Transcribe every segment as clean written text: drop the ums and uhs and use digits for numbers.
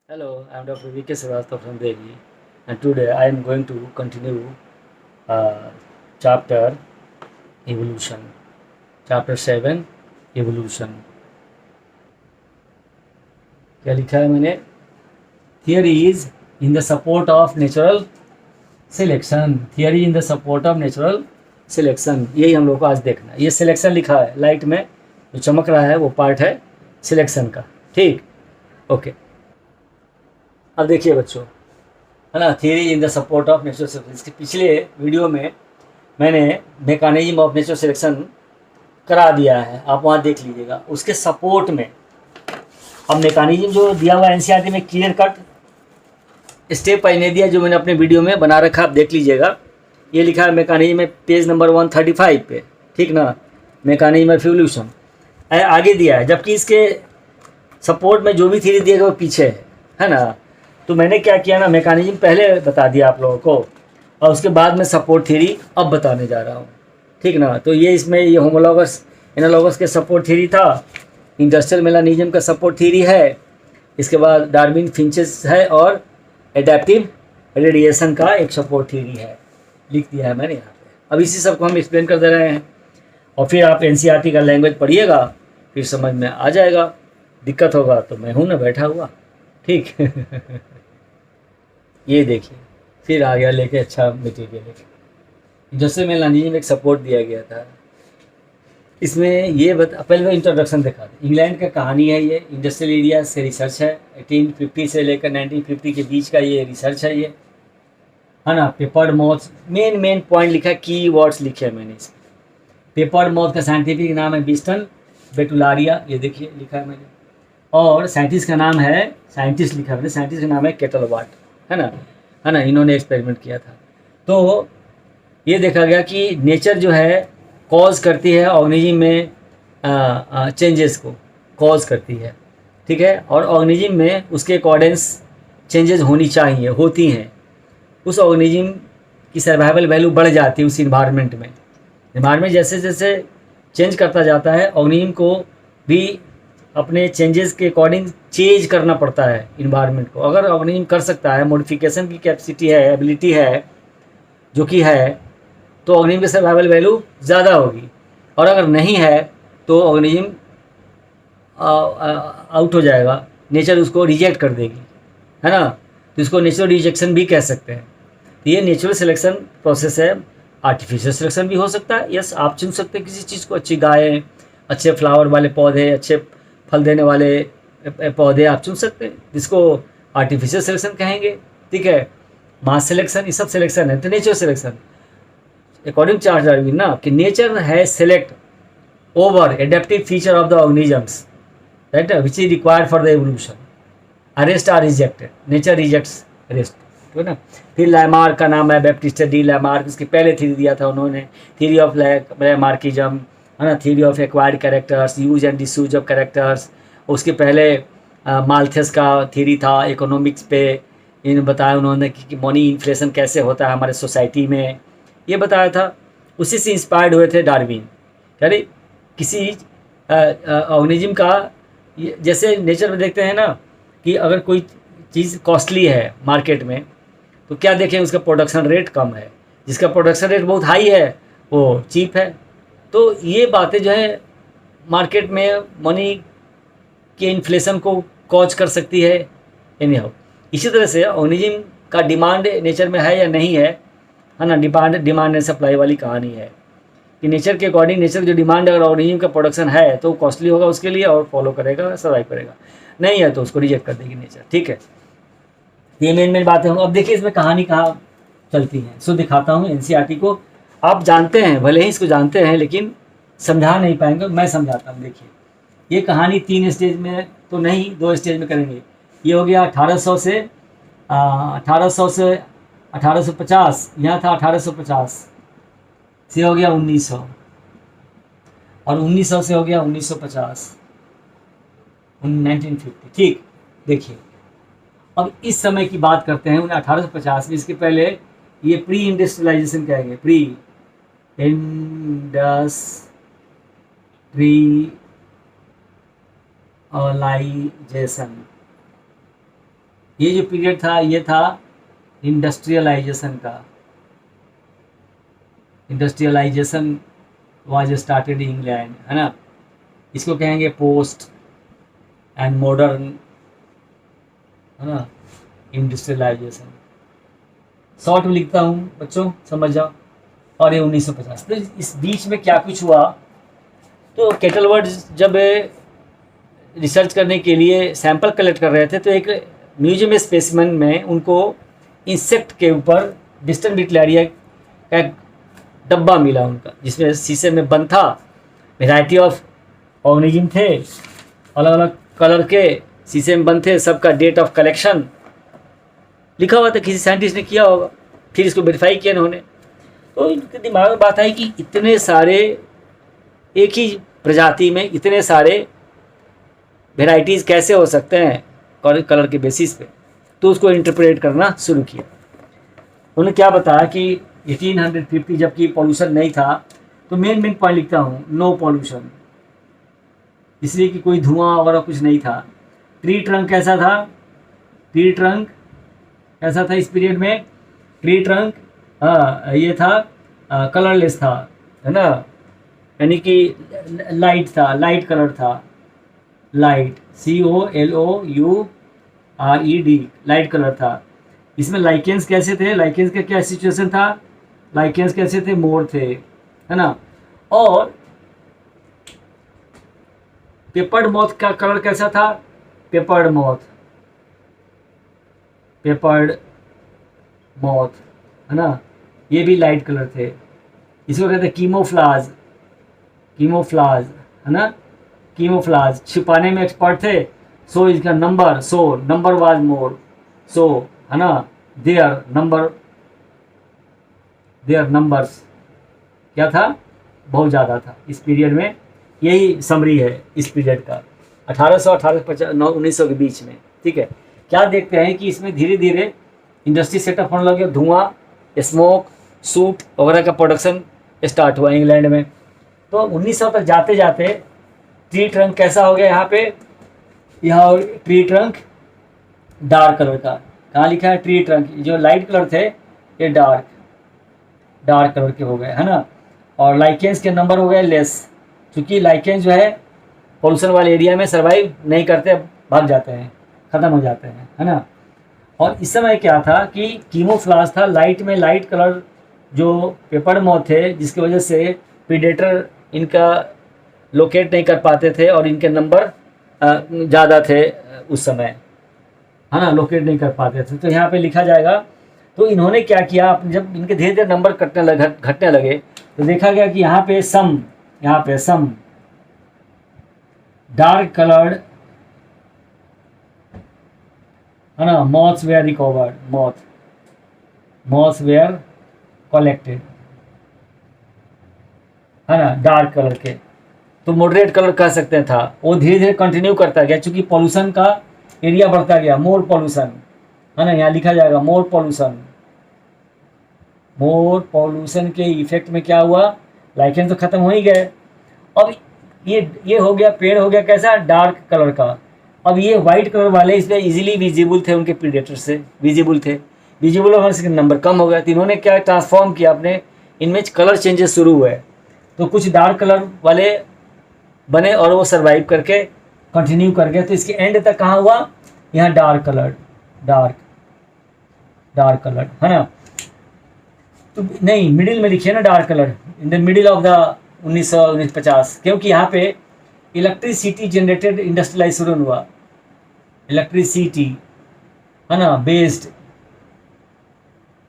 Hello, I am Dr. V.K. Srivastava from Delhi, and today I am going to continue uh, chapter evolution. Chapter 7 evolution. क्या लिखा है मैंने? Theory is in the support of natural selection. Theory in the support of natural selection. यही हम लोग को आज देखना है. ये सिलेक्शन लिखा है लाइट में जो चमक रहा है वो पार्ट है सिलेक्शन का. ठीक, ओके. अब देखिए बच्चों, है ना, theory in the support of natural selection. इसके पिछले वीडियो में मैंने मैकेनिज्म ऑफ नेचुरल सिलेक्शन करा दिया है, आप वहाँ देख लीजिएगा. उसके सपोर्ट में अब मैकेनिज्म जो दिया हुआ एनसीईआरटी में क्लियर कट स्टेप नहीं दिया, जो मैंने अपने वीडियो में बना रखा, आप देख लीजिएगा. ये लिखा है मैकेनिज्म में पेज नंबर 135 पे, ठीक ना, मैकेनिज्म ऑफ इवोल्यूशन आगे दिया है, जबकि इसके सपोर्ट में जो भी थ्योरी दिया गया वो पीछे है ना. तो मैंने क्या किया ना, मैकेनिज्म पहले बता दिया आप लोगों को और उसके बाद में सपोर्ट थ्योरी अब बताने जा रहा हूँ, ठीक ना. तो ये इसमें ये होमोलॉगस एनालॉगस के सपोर्ट थ्योरी था, इंडस्ट्रियल मेलानिज्म का सपोर्ट थ्योरी है, इसके बाद डार्विन फिंचेस है और एडेप्टिव रेडिएशन का एक सपोर्ट थ्योरी है, लिख दिया है मैंने यहाँ पे. अब इसी सब को हम एक्सप्लेन कर दे रहे हैं और फिर आप एनसीईआरटी का लैंग्वेज पढ़िएगा, फिर समझ में आ जाएगा. दिक्कत होगा तो मैं हूँ ना बैठा हुआ, ठीक. ये देखिए फिर आ गया लेके अच्छा मटेरियल लेके. जैसे मैं लानी में एक सपोर्ट दिया गया था, इसमें ये पहले इंट्रोडक्शन दिखा दें. इंग्लैंड का कहानी है, ये इंडस्ट्रियल एरिया से रिसर्च है, 1850 से लेकर 1950 के बीच का ये रिसर्च है, ये है ना. पेपर मॉथ मेन पॉइंट लिखा है, की वर्ड्स लिखे हैं मैंने इसमें. पेपर मॉथ का साइंटिफिक नाम है बिस्टन बेटुलारिया, ये देखिए लिखा है मैंने. और साइंटिस्ट का नाम है, साइंटिस्ट लिखा है मैंने, साइंटिस्ट का नाम है केटलवाट, है ना, इन्होंने एक्सपेरिमेंट किया था. तो ये देखा गया कि नेचर जो है कॉज करती है ऑर्गेनिज्म में चेंजेस को कॉज करती है, ठीक है. और ऑर्गेनिज्म में उसके अकॉर्डेंस चेंजेस होनी चाहिए, होती हैं. उस ऑर्गेनिज्म की सर्वाइवल वैल्यू बढ़ जाती है उस इन्वायरमेंट में. इन्वायरमेंट जैसे जैसे चेंज करता जाता है, ऑर्गेनिज्म को भी अपने चेंजेस के अकॉर्डिंग चेंज करना पड़ता है इन्वायरमेंट को. अगर ऑर्गेनिज्म कर सकता है, मॉडिफिकेशन की कैपेसिटी है, एबिलिटी है, जो कि है, तो ऑर्गेनिज्म की सर्वाइवल वैल्यू ज़्यादा होगी. और अगर नहीं है तो ऑर्गेनिज्म आउट हो जाएगा, नेचर उसको रिजेक्ट कर देगी, है ना. तो इसको नेचुरल रिजेक्शन भी कह सकते हैं. तो ये नेचुरल सिलेक्शन प्रोसेस है. आर्टिफिशियल सिलेक्शन भी हो सकता है, यस, आप चुन सकते हैं किसी चीज़ को. अच्छी गाय, अच्छे फ्लावर वाले पौधे, अच्छे फल देने वाले पौधे आप चुन सकते हैं, जिसको आर्टिफिशियल सिलेक्शन कहेंगे, ठीक है. मास सिलेक्शन, ये सब सिलेक्शन है. तो natural selection according Charles Darwin ना, कि नेचर है select over adaptive feature of the organisms right which is required for the evolution. Arrest are rejected, nature rejects arrest, ठीक है ना. फिर लैमार्क का नाम है बैप्टिस्ट डी लैमार्क, इसके पहले थ्योरी दिया था उन्होंने, थ्योरी ऑफ लैमार्किज्म, है ना. Theory of acquired characters, use and disuse of characters. उसके पहले माल्थस का थ्योरी था इकोनॉमिक्स पे, इन बताया उन्होंने कि मनी इन्फ्लेशन कैसे होता है हमारे सोसाइटी में, ये बताया था. उसी से इंस्पायर्ड हुए थे डार्विन. यानी किसी ऑर्गेनिज्म का, जैसे नेचर में देखते हैं ना कि अगर कोई चीज़ कॉस्टली है मार्केट में, तो क्या देखें, उसका प्रोडक्शन रेट कम है. जिसका प्रोडक्शन रेट बहुत हाई है वो चीप है. तो ये बातें जो है मार्केट में मनी के इन्फ्लेशन को कॉज कर सकती है. एनी हाउ, इसी तरह से ऑर्गेनिज्म का डिमांड नेचर में है या नहीं है ना. डिमांड एंड सप्लाई वाली कहानी है कि नेचर के अकॉर्डिंग, नेचर जो डिमांड, अगर ऑर्गेनिज्म का प्रोडक्शन है तो कॉस्टली होगा उसके लिए और फॉलो करेगा, सर्वाइव करेगा. नहीं है तो उसको रिजेक्ट कर देगी नेचर, ठीक है. ये मेन बातें होंगी. अब देखिए इसमें कहानी कहाँ चलती है, सो दिखाता हूँ एनसीईआरटी को. आप जानते हैं, भले ही इसको जानते हैं, लेकिन समझा नहीं पाएंगे, मैं समझाता हूँ. देखिए ये कहानी 3 स्टेज में तो नहीं, 2 स्टेज में करेंगे. ये हो गया 1800 से 1850, यहाँ था 1850 से हो गया 1900, और 1900 से हो गया 1950, 1950, ठीक. देखिए अब इस समय की बात करते हैं 1850 में. इसके पहले ये प्री इंडस्ट्रियलाइजेशन कहेंगे, प्री इंडस्ट्रियलाइजेशन, ये जो पीरियड था ये था इंडस्ट्रियलाइजेशन का। Industrialization was started in England, है ना। इसको कहेंगे पोस्ट एंड मॉडर्न, है ना, इंडस्ट्रियलाइजेशन। शॉर्ट में लिखता हूँ बच्चों, समझ जाओ। और ये 1950। तो इस बीच में क्या कुछ हुआ, तो केटलवर्ड जब रिसर्च करने के लिए सैंपल कलेक्ट कर रहे थे तो एक म्यूजियम स्पेसिमेन में उनको इंसेक्ट के ऊपर डिस्टन बिटलैरिया का एक डब्बा मिला उनका, जिसमें शीशे में बंद था, वेराइटी ऑफ ऑर्गेनिज्म थे, अलग अलग कलर के शीशे में बंद थे, सबका डेट ऑफ कलेक्शन लिखा हुआ था, किसी साइंटिस्ट ने किया होगा। फिर इसको वेरीफाई किया इन्होंने, तो इनके दिमाग में बात आई कि इतने सारे एक ही प्रजाति में इतने सारे वेराइटीज़ कैसे हो सकते हैं कलर के बेसिस पे। तो उसको इंटरप्रेट करना शुरू किया। उन्होंने क्या बताया कि 1850 जबकि पॉल्यूशन नहीं था, तो मेन पॉइंट लिखता हूँ, नो पॉल्यूशन, इसलिए कि कोई धुआं वगैरह कुछ नहीं था। ट्री ट्रंक कैसा था, ट्री ट्रंक कैसा था इस पीरियड में, ट्री ट्रंक ये था कलरलेस था, है ना, यानी कि लाइट था, लाइट कलर था, लाइट COLOURED, लाइट कलर था। इसमें लाइकेंस कैसे थे, लाइकेंस का क्या सिचुएशन था, लाइकेंस कैसे थे, मोर थे, है ना। और पेपर्ड मॉथ का कलर कैसा था, पेपर्ड मॉथ, पेपर्ड मॉथ, है ना, ये भी लाइट कलर थे। इसको कहते हैं कीमोफ्लाज, कीमोफ्लाज, है ना, कीमोफ्लाज, छिपाने में एक्सपर्ट थे। सो इसका number, so number was more, so, है ना, देयर नंबर, देयर नंबर्स क्या था, बहुत ज़्यादा था इस पीरियड में। यही समरी है इस पीरियड का, 1800 1900 के बीच में, ठीक है। क्या देखते हैं कि इसमें धीरे धीरे इंडस्ट्री सेटअप होने लगे, धुआं, स्मोक, सूट वगैरह का प्रोडक्शन स्टार्ट हुआ इंग्लैंड में। तो 1900 तक जाते जाते ट्री ट्रंक कैसा हो गया, यहाँ पे, यहाँ ट्री ट्रंक डार्क कलर का, कहाँ लिखा है, ट्री ट्रंक, जो लाइट कलर थे ये डार्क कलर के हो गए, है ना। और लाइकेंस के नंबर हो गए लेस, क्योंकि लाइकेंस जो है पोल्यूशन वाले एरिया में सर्वाइव नहीं करते, भाग जाते हैं, ख़त्म हो जाते हैं, है ना। और इस समय क्या था कि कीमोफ्लाज था, लाइट में लाइट कलर जो पेपर मॉथ थे, जिसकी वजह से प्रीडेटर इनका लोकेट नहीं कर पाते थे और इनके नंबर ज़्यादा थे उस समय, है ना, लोकेट नहीं कर पाते थे। तो यहाँ पे लिखा जाएगा। तो इन्होंने क्या किया, जब इनके धीरे धीरे नंबर घटने लगे तो देखा गया कि यहाँ पे सम डार्क कलर्ड, है ना, moths were recovered, moths were collected, है ना, डार्क कलर के। तो मॉडरेट कलर कह सकते हैं था। वो धीरे धीरे कंटिन्यू करता गया, क्योंकि पॉल्यूशन का एरिया बढ़ता गया, मोर पॉल्यूशन, है ना, यहाँ लिखा जाएगा मोर पॉल्यूशन के इफेक्ट में क्या हुआ, लाइकेंस तो खत्म हो ही गए। अब ये हो गया, पेड़ हो गया कैसा, डार्क कलर का। अब ये वाइट कलर वाले इसमें इजीली विजिबल थे, उनके प्रीडेटर से विजिबल होने से नंबर कम हो गया। तो इन्होंने क्या ट्रांसफॉर्म किया अपने, इनमें कलर चेंजेस शुरू हुए। तो कुछ डार्क कलर वाले बने और वो सर्वाइव करके कंटिन्यू कर गए। तो इसके एंड तक कहाँ हुआ, यहाँ डार्क कलर, है ना। तो नहीं, मिडिल में लिखिए ना, dark colour in the middle of the 1950, क्योंकि यहाँ पे इलेक्ट्रिसिटी जनरेटेड इंडस्ट्रियलाइजेशन हुआ, इलेक्ट्रिसिटी, है ना, बेस्ड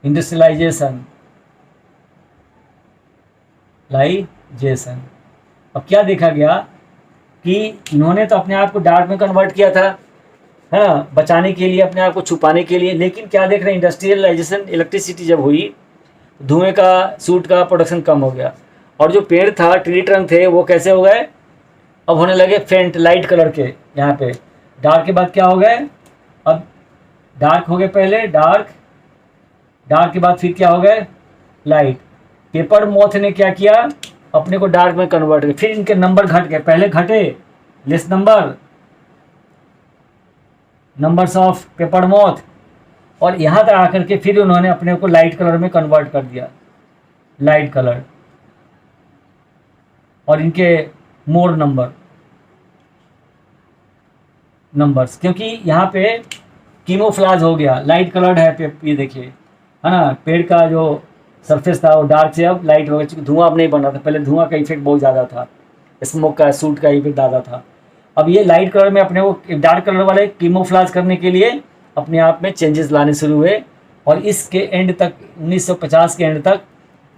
इंडस्ट्रियलाइजेशन। अब क्या देखा गया कि इन्होंने तो अपने आप को डार्क में कन्वर्ट किया था, है ना, बचाने के लिए, अपने आप को छुपाने के लिए। लेकिन क्या देख रहे हैं, इंडस्ट्रियलाइजेशन, इलेक्ट्रिसिटी जब हुई, धुएं का, सूट का प्रोडक्शन कम हो गया। और जो पेड़ था, ट्री ट्रंक थे, वो कैसे हो गए, अब होने लगे फेंट, लाइट कलर के। यहाँ पे डार्क के बाद क्या हो गए, अब डार्क हो गए, पहले डार्क के बाद फिर क्या हो गए, लाइट। पेपर मॉथ ने क्या किया, अपने को डार्क में कन्वर्ट किया। फिर इनके नंबर घट गए, पहले घटे less number, numbers of paper moth, और यहाँ तक आकर के फिर उन्होंने अपने को लाइट कलर में कन्वर्ट कर दिया, लाइट कलर, और इनके मोर नंबर्स, क्योंकि यहाँ पे कीमोफ्लाज हो गया, लाइट कलर्ड है ये देखिए, है ना, पेड़ का जो सरफेस था वो डार्क से अब लाइट हो गया, क्योंकि धुआं अब नहीं बन रहा था, पहले धुआं का इफेक्ट बहुत ज़्यादा था, स्मोक का, सूट का इफेक्ट ज़्यादा था। अब ये लाइट कलर में अपने को डार्क कलर वाले कीमोफ्लाज करने के लिए अपने आप में चेंजेस लाने शुरू हुए, और इसके एंड तक 1950 के एंड तक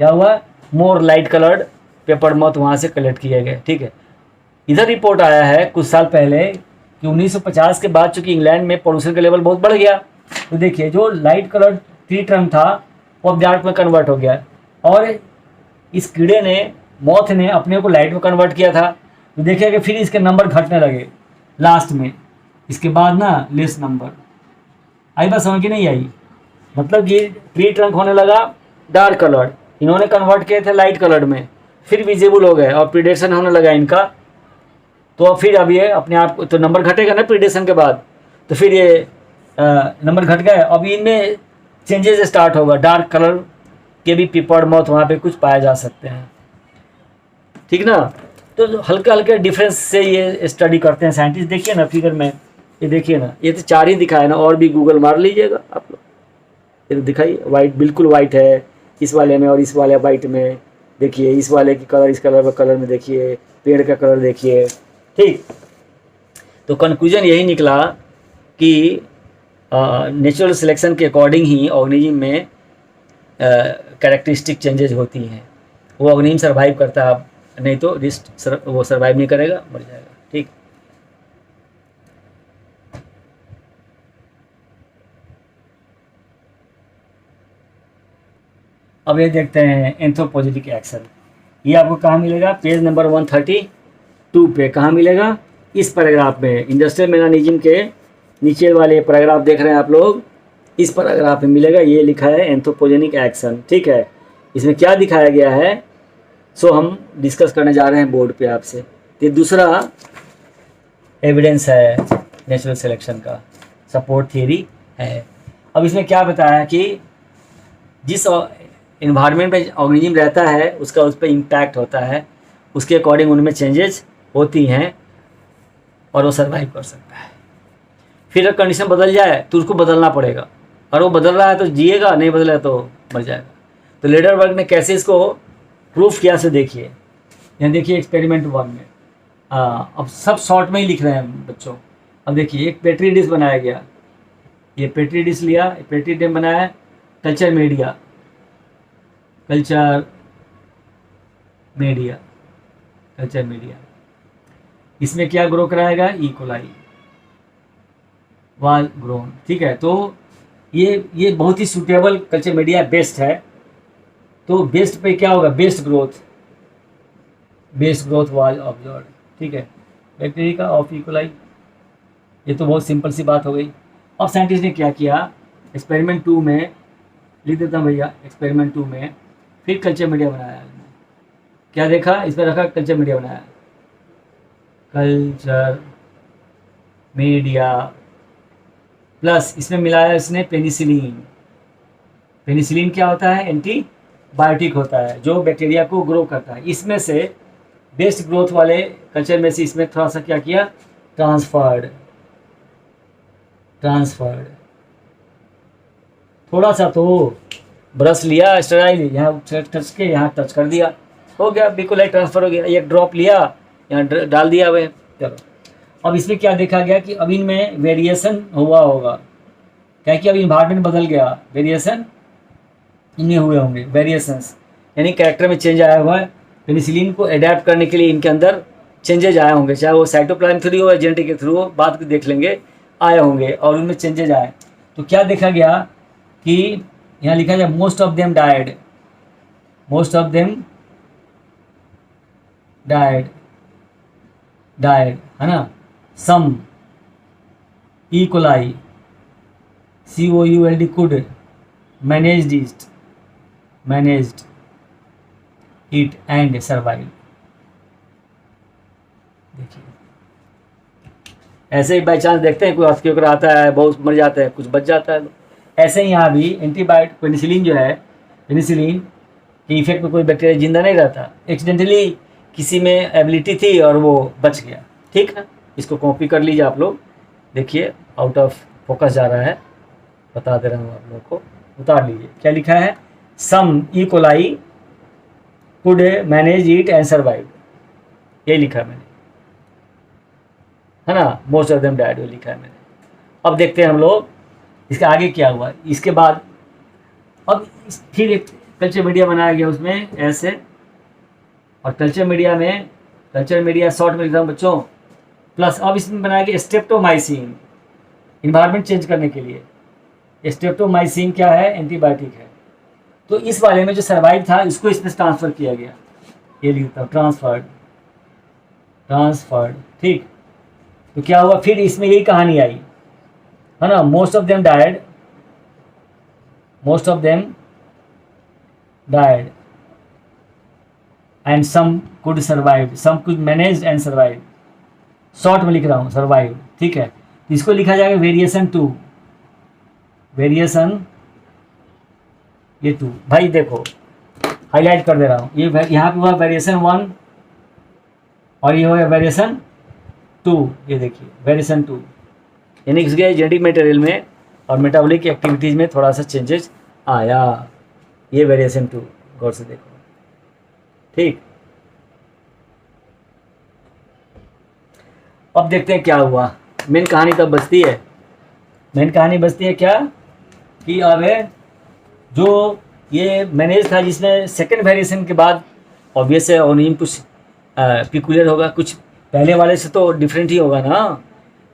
क्या हुआ, मोर लाइट कलर्ड पेपर मॉथ वहाँ से कलेक्ट किए गए। ठीक है, इधर रिपोर्ट आया है कुछ साल पहले कि 1950 के बाद चूंकि इंग्लैंड में पोल्यूशन का लेवल बहुत बढ़ गया, तो देखिए जो लाइट कलर्ड ट्री ट्रंक था वो अब डार्क में कन्वर्ट हो गया, और इस कीड़े ने, मॉथ ने अपने को लाइट में कन्वर्ट किया था, तो देखिए कि फिर इसके नंबर घटने लगे लास्ट में, इसके बाद ना लेस नंबर। आई बात समझ की नहीं आई? मतलब कि ट्री ट्रंक होने लगा डार्क कलर्ड, इन्होंने कन्वर्ट किए थे लाइट कलर्ड में, फिर विजिबल हो गए और प्रीडेशन होने लगा इनका, तो फिर अब ये अपने आप तो नंबर घटेगा ना प्रीडेशन के बाद, तो फिर ये नंबर घट गए। अब इनमें चेंजेस स्टार्ट होगा, डार्क कलर के भी पिपर्ड मॉथ वहाँ पे कुछ पाए जा सकते हैं। ठीक ना, तो हल्के हल्के डिफरेंस से ये स्टडी करते हैं साइंटिस्ट। देखिए ना फिगर में, ये देखिए ना, ये तो 4 ही दिखाए ना, और भी गूगल मार लीजिएगा आप लोग, ये तो दिखाइए वाइट, बिल्कुल वाइट है इस वाले में, और इस वाले वाइट में देखिए, इस वाले की कलर, इस कलर में देखिए, पेड़ का कलर देखिए। ठीक, तो कंक्लूजन यही निकला कि नेचुरल सिलेक्शन के अकॉर्डिंग ही ऑर्गेनिज्म में कैरेक्टरिस्टिक चेंजेस होती हैं, वो ऑर्गेनिज्म सर्वाइव करता है, नहीं तो वो सर्वाइव नहीं करेगा, मर जाएगा। ठीक, अब ये देखते हैं एंथ्रोपोजेनिक एक्शन, ये आपको कहाँ मिलेगा, पेज नंबर 132 पे कहाँ मिलेगा, इस पैराग्राफ में, इंडस्ट्रियल मैकेनिज्म के नीचे वाले पैराग्राफ देख रहे हैं आप लोग, इस पैराग्राफ में मिलेगा, ये लिखा है एंथ्रोपोजेनिक एक्शन। ठीक है, इसमें क्या दिखाया गया है सो हम डिस्कस करने जा रहे हैं बोर्ड पे आपसे। ये दूसरा एविडेंस है नेचुरल सिलेक्शन का, सपोर्ट थियरी है। अब इसमें क्या बताया कि जिस इन्वायरमेंट में ऑर्गेनिज्म रहता है उसका उस पर इम्पैक्ट होता है, उसके अकॉर्डिंग उनमें चेंजेस होती हैं और वो सर्वाइव कर सकता है। फिर अगर कंडीशन बदल जाए तो उसको बदलना पड़ेगा, और वो बदल रहा है तो जिएगा, नहीं बदला तो मर जाएगा। तो लेडरबर्ग ने कैसे इसको प्रूफ किया से देखिए, यहाँ देखिए एक्सपेरिमेंट 1 में, अब सब शॉर्ट में ही लिख रहे हैं बच्चों। अब देखिए एक पेट्री डिश बनाया गया, ये पेट्री डिश लिया, पेट्री डिश बनाया, कल्चर मीडिया, इसमें क्या ग्रो कराएगा, ई कोलाई वाल ग्रोन। ठीक है, तो ये बहुत ही सूटेबल कल्चर मीडिया बेस्ट है। तो बेस्ट पे क्या होगा, बेस्ट ग्रोथ वाज ऑब्जर्व। ठीक है, बैक्टीरिया का ऑफ ई कोलाई, ये तो बहुत सिंपल सी बात हो गई। अब साइंटिस्ट ने क्या किया, एक्सपेरिमेंट 2 में लिख देता हूँ भैया, एक्सपेरिमेंट 2 में फिर कल्चर मीडिया बनाया, क्या देखा, इसमें रखा कल्चर मीडिया बनाया, कल्चर मीडिया प्लस इसमें मिलाया इसने पेनिसिलिन। पेनिसिलिन क्या होता है, एंटीबायोटिक होता है जो बैक्टीरिया को ग्रो करता है। इसमें से बेस्ट ग्रोथ वाले कल्चर में से इसमें थोड़ा सा क्या किया, ट्रांसफर्ड, थोड़ा सा तो ब्रश लिया स्टेराइल, यहाँ टच के यहाँ टच कर दिया, हो गया बिल्कुल ही ट्रांसफर हो गया। एक ड्रॉप लिया यहाँ डाल दिया हुए। चलो अब इसमें क्या देखा गया कि अब इनमें वेरिएशन हुआ होगा, क्या कि अब इन्वायरमेंट बदल गया, वेरिएशन इनमें हुए होंगे, वेरिएशंस यानी कैरेक्टर में चेंज आया हुआ है। पेनिसिलिन को अडेप्ट करने के लिए इनके अंदर चेंजेज आए होंगे, चाहे वो साइटोप्लाज्म थ्रू हो या जेनेटिक के थ्रू हो, बात देख लेंगे, आए होंगे और उनमें चेंजेज आए। तो क्या देखा गया कि यहाँ लिखा जाए मोस्ट ऑफ देम डाइड, है ना, some E coli COULD could managed it and survive। देखिए ऐसे ही बाई चांस देखते हैं कोई अर्थक्वेक आता है, बहुत मर जाता है, कुछ बच जाता है। ऐसे ही यहाँ भी एंटीबायोटिक पेनिसिलिन जो है, पेनिसिलिन के इफेक्ट में कोई बैक्टीरिया जिंदा नहीं रहता, एक्सीडेंटली किसी में एबिलिटी थी और वो बच गया, ठीक ना। इसको कॉपी कर लीजिए आप लोग, देखिए आउट ऑफ फोकस जा रहा है, बता दे रहा हूँ आप लोग को, उतार लीजिए। क्या लिखा है, some E coli could manage it and survive, ये लिखा है मैंने, है ना। मोस्ट ऑफ देम डाइड, लिखा है मैंने। अब देखते हैं हम लोग इसके आगे क्या हुआ। इसके बाद अब फिर एक कल्चर मीडिया बनाया गया उसमें ऐसे, और कल्चर मीडिया शॉर्ट में लिखता हूँ बच्चों, प्लस अब इसमें बनाया गया स्ट्रेप्टोमाइसिन, इन्वायरमेंट चेंज करने के लिए। स्ट्रेप्टोमाइसिन क्या है, एंटीबायोटिक है। तो इस वाले में जो सर्वाइव था इसको इसमें ट्रांसफ़र किया गया, ये लिखता हूँ ट्रांसफर्ड, ठीक। तो क्या हुआ, फिर इसमें यही कहानी आई, है ना। Most of them died and some could survive, some could manage and survive. Short में लिख रहा हूँ सर्वाइव, ठीक है। इसको लिखा जाएगा वेरिएशन 2, ये 2। भाई देखो हाईलाइट कर दे रहा हूँ, ये यहाँ पे हुआ वेरिएशन 1 और ये हो गया वेरिएशन 2, ये देखिए वेरिएशन 2, यानी इसके जेनेटिक मटेरियल में और मेटाबॉलिक एक्टिविटीज में थोड़ा सा चेंजेस आया। ये वेरिएशन 2, गौर से देखो, ठीक। अब देखते हैं क्या हुआ। मेन कहानी तब बचती है, क्या कि अब जो ये मैनेज था जिसमें सेकंड वेरिएशन के बाद ऑब्वियस है ऑर्गेनिज्म कुछ पिकुलियर होगा, कुछ पहले वाले से तो डिफरेंट ही होगा ना।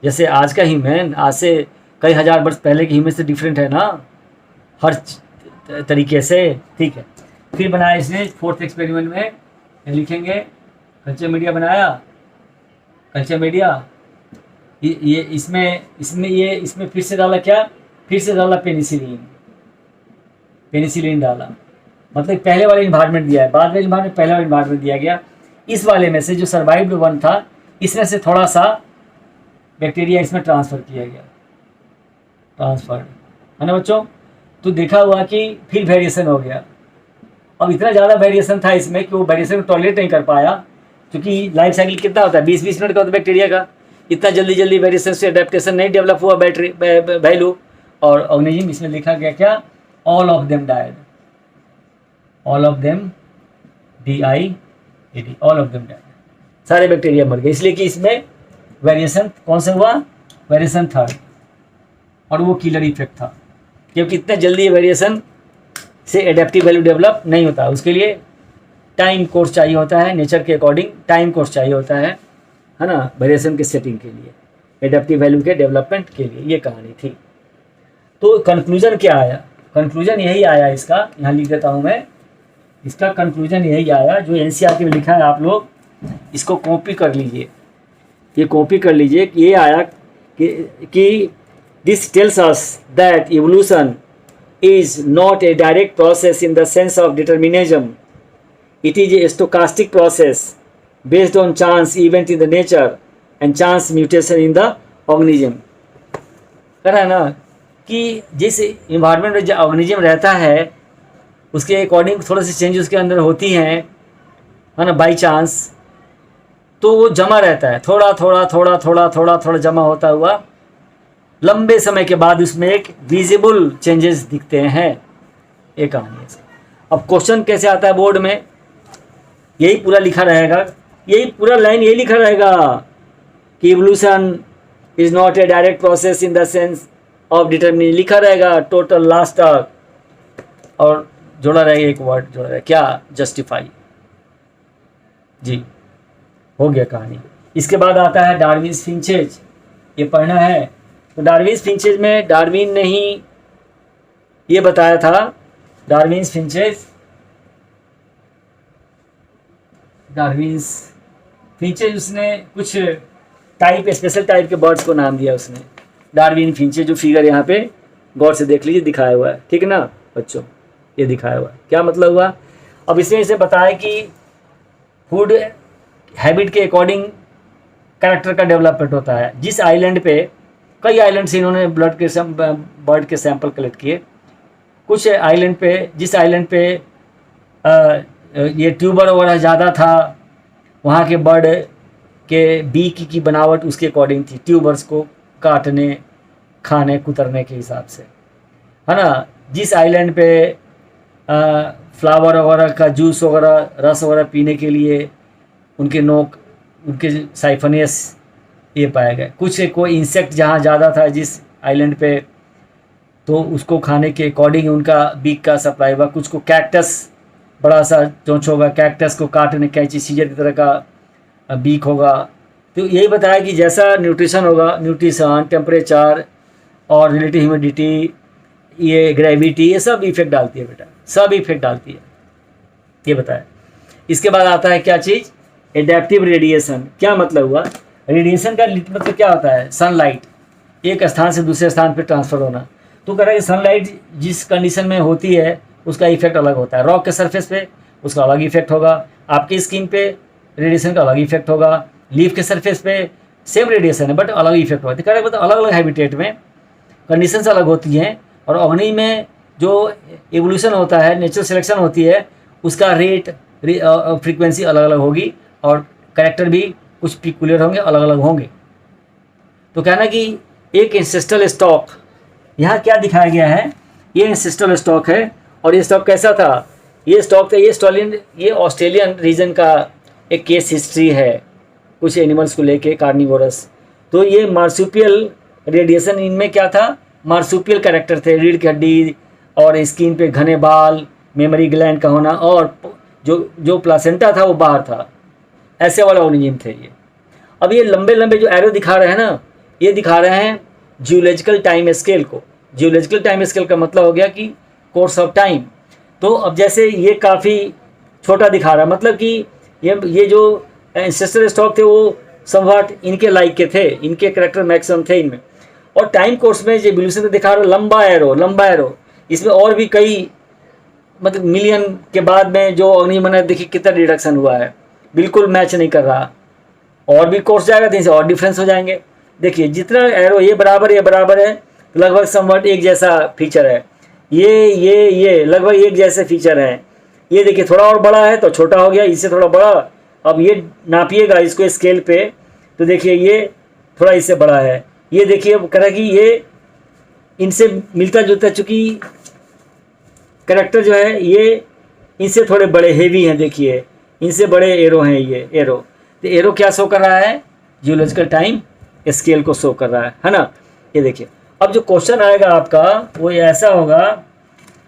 जैसे आज का ह्यूमन आज से कई हज़ार वर्ष पहले के ह्यूमन से डिफरेंट है ना, हर तरीके से, ठीक है। फिर बनाया इसने फोर्थ एक्सपेरिमेंट में, लिखेंगे कल्चर मीडिया बनाया, कल्चर मीडिया ये इसमें फिर से डाला क्या, फिर से डाला पेनिसिलिन डाला, मतलब पहले वाले इन्वायरमेंट दिया है, बाद में इन्वायरमेंट पहले वाला इन्वायरमेंट दिया गया। इस वाले में से जो सर्वाइव्ड वन था इसमें से थोड़ा सा बैक्टीरिया इसमें ट्रांसफ़र किया गया, ट्रांसफर्ड, है ना बच्चों। तो देखा हुआ कि फिर वेरिएशन हो गया। अब इतना ज़्यादा वेरिएशन था इसमें कि वो वेरिएशन को टॉलरेट नहीं कर पाया, क्योंकि लाइफ साइकिल कितना होता है 20-20 मिनट का होता है बैक्टीरिया का। इतना जल्दी वेरिएशन से अडेप्टेशन नहीं डेवलप हुआ वैल्यू, और ऑर्गेनिज्म इसमें लिखा गया क्या, all of them died, all of them DIED, all of them died, सारे बैक्टीरिया मर गए। इसलिए कि इसमें वेरिएशन कौन सा हुआ, वेरिएशन 3rd, और वो किलर इफेक्ट था, क्योंकि इतने जल्दी वेरिएशन से एडेप्टिव वैल्यू डेवलप नहीं होता, उसके लिए टाइम कोर्स चाहिए होता है, नेचर के अकॉर्डिंग टाइम कोर्स चाहिए होता है ना, वेरिएशन के सेटिंग के लिए, एडेप्टिव वैल्यू के डेवलपमेंट के लिए। ये कहानी थी। तो कंक्लूजन क्या आया, कंक्लूजन यही आया इसका, यहाँ लिख देता हूँ मैं, इसका कंक्लूजन यही आया जो NCERT में लिखा है, आप लोग इसको कॉपी कर लीजिए, ये कॉपी कर लीजिए। कि ये आया कि this tells us that evolution is not a direct process in the sense of determinism. It is a stochastic process based on chance event in the nature and chance mutation in the organism. कह रहा है ना कि जिस environment में जो organism रहता है उसके अकॉर्डिंग थोड़ा सी चेंज उसके अंदर होती हैं, है ना, बाई चांस, तो वो जमा रहता है, थोड़ा जमा होता हुआ लंबे समय के बाद उसमें एक विजिबल चेंजेस दिखते हैं। ये कहानी है इसकी। अब क्वेश्चन कैसे आता है बोर्ड में, यही पूरा लिखा रहेगा, यही पूरा लाइन यही लिखा रहेगा कि evolution is not a direct process in the sense of determination, लिखा रहेगा टोटल लास्ट तक, और जोड़ा रहेगा एक वर्ड जोड़ा रहेगा क्या, जस्टिफाई। जी हो गया कहानी। इसके बाद आता है डार्विन्स फिंचेज, ये पढ़ना है। तो डार्विन्स फिंचेज में डार्विन ने ही ये बताया था, डार्विन्स फिंचेज उसने कुछ टाइप, स्पेशल टाइप के बर्ड्स को नाम दिया उसने, डार्विन फिंचेज। जो फिगर यहाँ पे गौर से देख लीजिए दिखाया हुआ है, ठीक है ना बच्चों, ये दिखाया हुआ है। क्या मतलब हुआ, अब इसने इसे बताया कि फूड हैबिट के अकॉर्डिंग कैरेक्टर का डेवलपमेंट होता है। जिस आइलैंड पे, कई आइलैंड से इन्होंने बर्ड के सैंपल कलेक्ट किए। कुछ आइलैंड पे, जिस आइलैंड पे ये ट्यूबर वगैरह ज़्यादा था, वहाँ के बर्ड के बीक की बनावट उसके अकॉर्डिंग थी, ट्यूबर्स को काटने, खाने, कुतरने के हिसाब से, है ना। जिस आइलैंड पे फ्लावर वगैरह का जूस वगैरह, रस वगैरह पीने के लिए उनके नोक, उनके साइफनियस ये पाए गए। कुछ कोई इंसेक्ट जहाँ ज़्यादा था जिस आइलैंड पे, तो उसको खाने के अकॉर्डिंग उनका बीक का सप्लाई हुआ। कुछ को कैक्टस, बड़ा सा चोंच होगा, कैक्टस को काटने, कैंची सीजर की तरह का बीक होगा। तो यही बताया कि जैसा न्यूट्रिशन होगा, न्यूट्रिशन, टेम्परेचर और रिलेटिव ह्यूमिडिटी, ये ग्रेविटी, ये सब इफेक्ट डालती है बेटा, सब इफेक्ट डालती है, ये बताया। इसके बाद आता है क्या चीज़, एडेप्टिव रेडिएशन। क्या मतलब हुआ, रेडिएशन का मतलब क्या होता है, सनलाइट एक स्थान से दूसरे स्थान पर ट्रांसफर होना। तो कह रहा है कि सनलाइट जिस कंडीशन में होती है उसका इफेक्ट अलग होता है। रॉक के सरफेस पे उसका अलग इफेक्ट होगा, आपकी स्किन पे रेडिएशन का अलग इफेक्ट होगा, लीफ के सरफेस पे सेम रेडिएशन है बट अलग इफेक्ट होता है। कह रहे मतलब अलग अलग हैबिटेट में कंडीशंस अलग होती हैं, और अग्नि में जो एवोल्यूशन होता है, नेचुरल सिलेक्शन होती है, उसका रेट, फ्रीक्वेंसी अलग अलग होगी, और कैरेक्टर भी कुछ पिकुलियर होंगे, अलग अलग होंगे। तो कहना कि एक एंसेस्ट्रल स्टॉक, यहाँ क्या दिखाया गया है, ये एंसेस्ट्रल स्टॉक है। और ये स्टॉक कैसा था, ये स्टॉक था, ये ऑस्ट्रेलियन रीजन का एक केस हिस्ट्री है कुछ एनिमल्स को लेके, कार्निवोरस। तो ये मार्सुपियल रेडिएशन, इनमें क्या था, मार्सुपियल कैरेक्टर थे, रीढ़ की हड्डी और स्किन पे घने बाल, मेमोरी ग्लैंड का होना, और जो प्लासेंटा था वो बाहर था, ऐसे वाला ऑर्गेनिज्म थे ये। अब ये लंबे लंबे जो एरो दिखा रहे हैं ना, ये दिखा रहे हैं जियोलॉजिकल टाइम स्केल को। जियोलॉजिकल टाइम स्केल का मतलब हो गया कि कोर्स ऑफ टाइम। तो अब जैसे ये काफ़ी छोटा दिखा रहा है, मतलब कि ये जो एंसेस्ट्रल स्टॉक थे वो समवाट इनके लाइक के थे, इनके करेक्टर मैक्सिमम थे इनमें। और टाइम कोर्स में जो एवोल्यूशन दिखा रहा है, लंबा एरो, इसमें और भी कई, मतलब मिलियन के बाद में जो अग्निमन है, देखिए कितना रिडक्शन हुआ है, बिल्कुल मैच नहीं कर रहा। और भी कोर्स जाएगा तो इनसे और डिफरेंस हो जाएंगे। देखिए जितना एरो ये बराबर है, लगभग समवट एक जैसा फीचर है, ये लगभग एक जैसे फीचर हैं। ये देखिए थोड़ा और बड़ा है तो छोटा हो गया, इससे थोड़ा बड़ा। अब ये नापिएगा इसको स्केल पे, तो देखिए ये थोड़ा इससे बड़ा है। ये देखिए कह रहा है कि ये इनसे मिलता जुलता, चूँकि करेक्टर जो है ये इनसे थोड़े बड़े हेवी हैं, देखिए इनसे बड़े एरो हैं ये एरो। तो एरो क्या शो कर रहा है, जियोलॉजिकल टाइम स्केल को शो कर रहा है ना। ये देखिए अब जो क्वेश्चन आएगा आपका वो ऐसा होगा,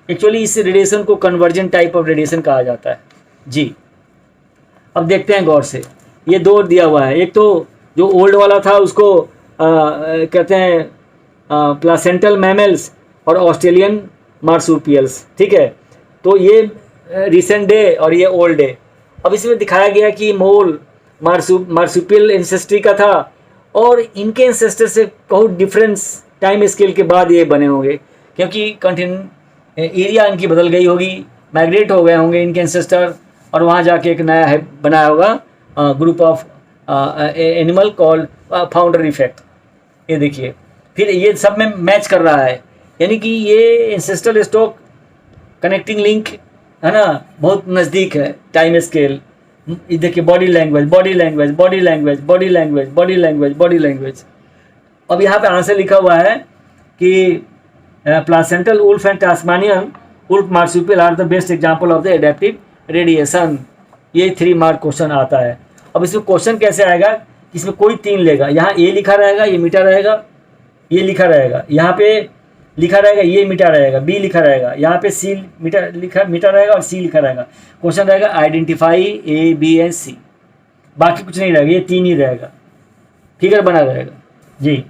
एक्चुअली इस रेडिएशन को कन्वर्जन टाइप ऑफ रेडिएशन कहा जाता है जी। अब देखते हैं गौर से, ये दो दिया हुआ है, एक तो जो ओल्ड वाला था उसको कहते हैं प्लासेंटल मैमल्स और ऑस्ट्रेलियन मार्सुपियल्स, ठीक है। तो ये रिसेंट डे और ये ओल्ड डे। अब इसमें दिखाया गया कि मोल मार्सुपियल एंसेस्ट्री का था, और इनके एंसेस्टर से बहुत डिफरेंस टाइम स्केल के बाद ये बने होंगे, क्योंकि कंटिन्यू एरिया इनकी बदल गई होगी, माइग्रेट हो गए होंगे इनके एंसेस्टर, और वहाँ जाके एक नया है बनाया होगा group of animal called founder effect. ये देखिए फिर ये सब में मैच कर रहा है, यानी कि ये एंसेस्ट्रल स्टॉक कनेक्टिंग लिंक है ना, बहुत नज़दीक है टाइम स्केल। देखिए बॉडी लैंग्वेज। अब यहाँ पे आंसर लिखा हुआ है कि placental wolf and Tasmanian wolf marsupial are the best example of the adaptive radiation. ये 3 मार्क क्वेश्चन आता है। अब इसमें क्वेश्चन कैसे आएगा, इसमें कोई 3 लेगा, यहाँ ए लिखा रहेगा, ये मीटर रहेगा, ये लिखा रहेगा, यहाँ पे लिखा रहेगा, ये मीटर रहेगा, बी लिखा रहेगा, यहाँ पे सी मीटर रहेगा और सी लिखा रहेगा। क्वेश्चन रहेगा आइडेंटिफाई ए बी एंड सी, बाकी कुछ नहीं रहेगा, ये 3 ही रहेगा, फिगर बना रहेगा जी।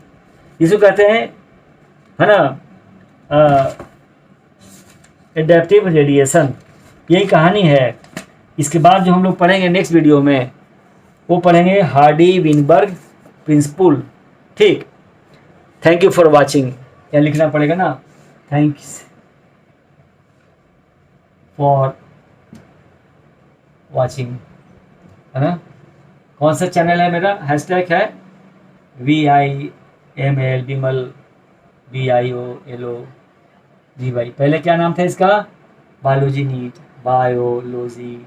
इसको कहते हैं है ना एडेप्टिव रेडिएशन। यही कहानी है। इसके बाद जो हम लोग पढ़ेंगे नेक्स्ट वीडियो में, वो पढ़ेंगे हार्डी विनबर्ग प्रिंसिपल। ठीक, थैंक यू फॉर वाचिंग। क्या लिखना पड़ेगा ना, थैंक्स फॉर वाचिंग, है ना। कौन सा चैनल है मेरा? हैशटैग है VIML विमल BIOLOGY। पहले क्या नाम था इसका? बायोलॉजी नीट, बायोलॉजी,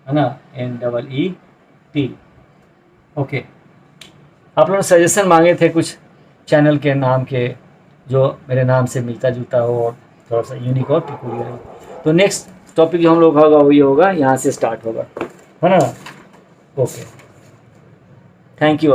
है ना, NEET। ओके, आप लोगों ने सजेशन मांगे थे कुछ चैनल के नाम के जो मेरे नाम से मिलता जुलता हो और थोड़ा सा यूनिक और पिकुलियर हो। तो नेक्स्ट टॉपिक जो हम लोग होगा वही होगा, यहाँ से स्टार्ट होगा, है ना। Okay, thank you.